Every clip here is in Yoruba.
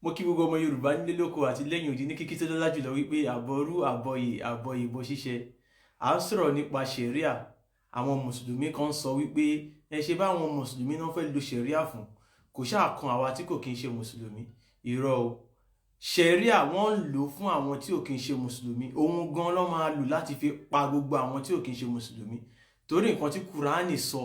mo kí gbogbo ọmọ Yorùbá nílé lóko àti lẹ́yìn odi ní kíkí tó lọ́lá jùlọ wípé àbọ̀rú àbọ̀yè ìbò ṣíṣe. À ń sọ̀rọ̀ nípa ṣẹ̀ríà. Àwọn mùsùlùmí kan sọ wípé ẹ ṣe bá àwọn mùsùlùmí náà fẹ́ lo ṣẹ̀ríà fún, kò ṣáà kan àwa tí kò kí ń ṣe mùsùlùmí. Irọ́ o. Ṣẹ̀ríà wọ́n ń lò fún àwọn tí ò kí ń ṣe mùsùlùmí. Ohun gan ló máa lò láti fi pa gbogbo àwọn tí ò kí ń ṣe mùsùlùmí. Torí nǹkan tí Kùránì sọ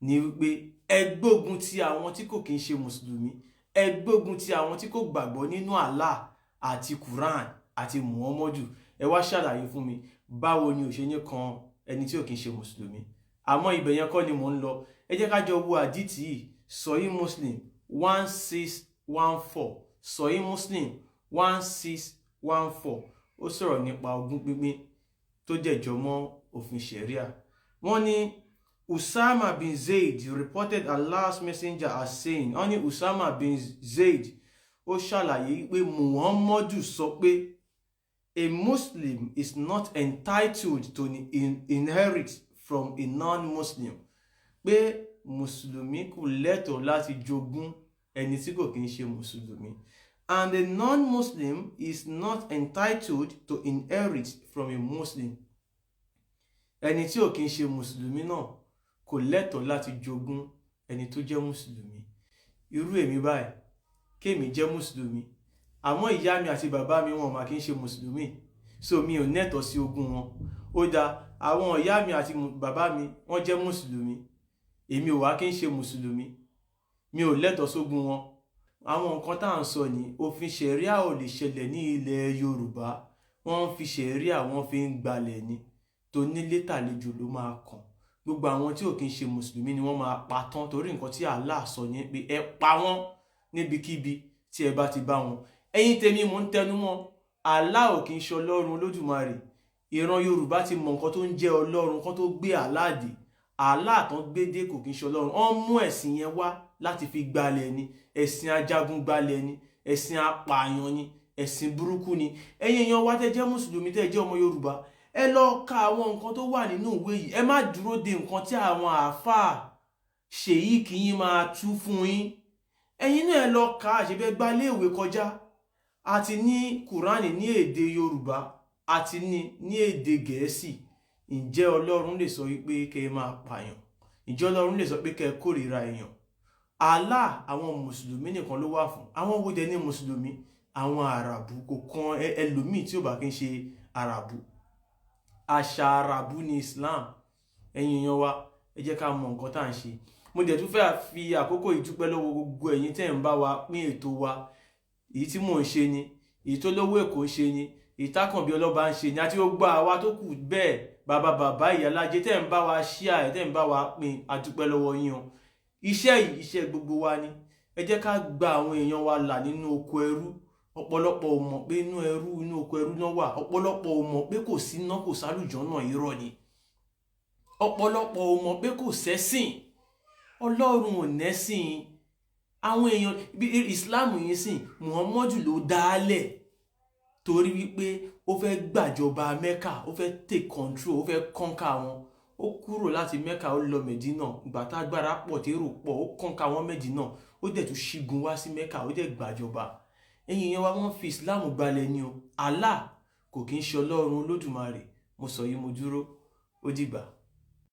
ni wípé ẹ gbógun ti àwọn tí kò kí ń ṣe mùsùlùmí. Ẹ gbógun ti àwọn tí kò gbàgbọ́ nínú Allah àti Quran àti Muhammadu. Ẹ wá ṣàlàyé fún mi báwo ni ò ṣe ní kan ẹni tí ò kí ń ṣe mùsùlùmí. Àmọ́ ibẹ̀ yẹn kọ́ ni mò ń lọ. Ẹ jẹ́ ká jọ wo àdìtì yìí. Sahih Muslim 1614. Sahih Muslim 1614. Ó sọ̀rọ̀ nípa ogún pínpín tó jẹjọ mọ́ òfin ṣẹ̀ríà. Wọ́n ní Usama bin Zaid reported Allah's messenger as saying, ó ní Usama bin Zaid ó ṣàlàyé pé Muhammadu sọ pé a Muslim is not entitled to inherit from a non-Muslim. Pé Mùsùlùmí kò lẹ́tọ̀ọ́ láti jogún ẹni tí kò kí ń ṣe Mùsùlùmí. And a non-Muslim is not entitled to inherit from a Muslim. Ẹni tí ò kí ń ṣe Mùsùlùmí náà kò lẹ́tọ̀ọ́ láti jogún ẹni tó jẹ́ Mùsùlùmí. Irú èmi báyìí, kémi jẹ́ Mùsùlùmí, àmọ́ ìyá mi àti bàbá mi wọn máa kí ń ṣe Mùsùlùmí, so mi ò nẹ́tọ̀ọ́ sí ogún wọn. Ó dá àwọn ìyá mi àti bàbá mi wọ́n jẹ́ Mùsùlùmí, èmi ò wá kí ń ṣe Mùsùlùmí, mi ò lẹ́tọ̀ọ́ sógún wọn. Àwọn nǹkan tá à ń sọ ní òfin ṣẹ̀ríà ò lè ṣẹlẹ̀ ní ilẹ̀ Yorùbá. Wọ́n fi ṣẹ̀ríà wọ́n fi ń gbalẹ̀ ni, tó nílé tàlejò ló máa kàn. Gbogbo àwọn tí ò kí ń ṣe Mùsùlùmí ni wọ́n máa pa tán, torí nǹkan tí Allah sọ ní pé ẹ pa wọ́n níbikíbi tí ẹ bá ti bá wọn. Ẹ̀yin tèmi mò ń tẹnu mọ́, Allah ò kí ń ṣe Ọlọ́run Olódùmarè. Ìran Yorùbá ti mọ nǹkan tó ń jẹ́ Ọlọ́run kan tó gbé Allah dé. Allah tán gbé dé kò kí ń ṣe Ọlọ́run. Wọ́n mú ẹ̀sìn yẹn wá láti fi gbalẹ̀ ni. Ẹ̀sìn ajagun gbalẹ̀ ni, ẹ̀sìn apààyàn ni, ẹ̀sìn burúkú ni. Ẹ̀yin èèyàn wa tẹ́ jẹ́ Mùsùlùmí tẹ́ jẹ́ ọmọ Yorùbá, ẹ lọ ka àwọn nǹkan tó wà nínú ìwé yìí. Ẹ má dúró de nǹkan tí àwọn àáfàá ṣèyí kì í máa tú fún yín. Ẹ̀yin náà ẹ lọ ka, àṣebẹ́ gba iléèwé kọjá. A ti ní Kùránì ní èdè Yorùbá, a ti ní èdè Gẹ̀ẹ́sì. Ǹjẹ́ Ọlọ́run lè sọ wípé kẹ́ ẹ máa pààyàn? Ǹjẹ́ Ọlọ́run lè sọ pé kẹ́ ẹ kórìíra èèyàn? Allah àwọn Mùsùlùmí nìkan ló wà fún. Àwọn wo dẹ̀ ní Mùsùlùmí? Àwọn Àràbù, kò kan ẹlòmíì tí ò bá kí ń ṣe Àràbù. Àṣà Àràbù ní Islam. Ẹ̀yin èèyàn wa, ẹ jẹ́ ká mọ nǹkan tá à ń ṣe. Mo dẹ̀ tún fẹ́ fi àkókò ìdúpẹ́ lọ́wọ́ gbogbo ẹ̀yin tẹ́ ń bá wa pín ètò wa. Èyí tí mò ń ṣe ni, èyí tó lówó Èkó ń ṣe ni, èyí tákànbí ọlọ́ba ń ṣe ni, àti gbogbo àwa tó kù bẹ́ẹ̀, bàbá ìyálájé tẹ́ ń bá wa share, tẹ́ ń bá wa pín, a dúpẹ́ lọ́wọ́ yín o. Iṣẹ́ yìí, iṣẹ́ gbogbo wa ni. Ẹ jẹ́ ká gba àwọn èèyàn wa là nínú oko ẹrú. Ọ̀pọ̀lọpọ̀ ò mọ̀ pé inú oko ẹrú náà wà. Ọ̀pọ̀lọpọ̀ ò mọ̀ pé kò sí iná, kò sálùjọ́nà, irọ́ ni. Ọ̀pọ̀lọpọ̀ ò mọ̀ pé kò sẹ́sìn. Ọlọ́run ò nẹ́sìn. Àwọn èèyàn bí Islam yìí sìn, Muhammadu ló dálẹ̀ torí wípé ó fẹ́ gbàjọba Mẹ́kà, ó fẹ́ take control, ó fẹ́ conquer wọn. Ó kúrò láti Mẹ́kà ó lọ Mẹ̀dínà. Ìgbà tá agbára pọ̀ térò pọ̀, ó conquer wọn Mẹ̀dínà. Ó dẹ̀ tún ṣígun wá sí Mẹ́kà, ó dẹ̀ gbàjọba. Ẹ̀yin yẹn wá wọ́n fi Islam gbalẹ̀ ni o. Allah kò kí ń ṣe Ọlọ́run Olódùmarè. Mo sọ yìí mo dúró. Ó dìgbà.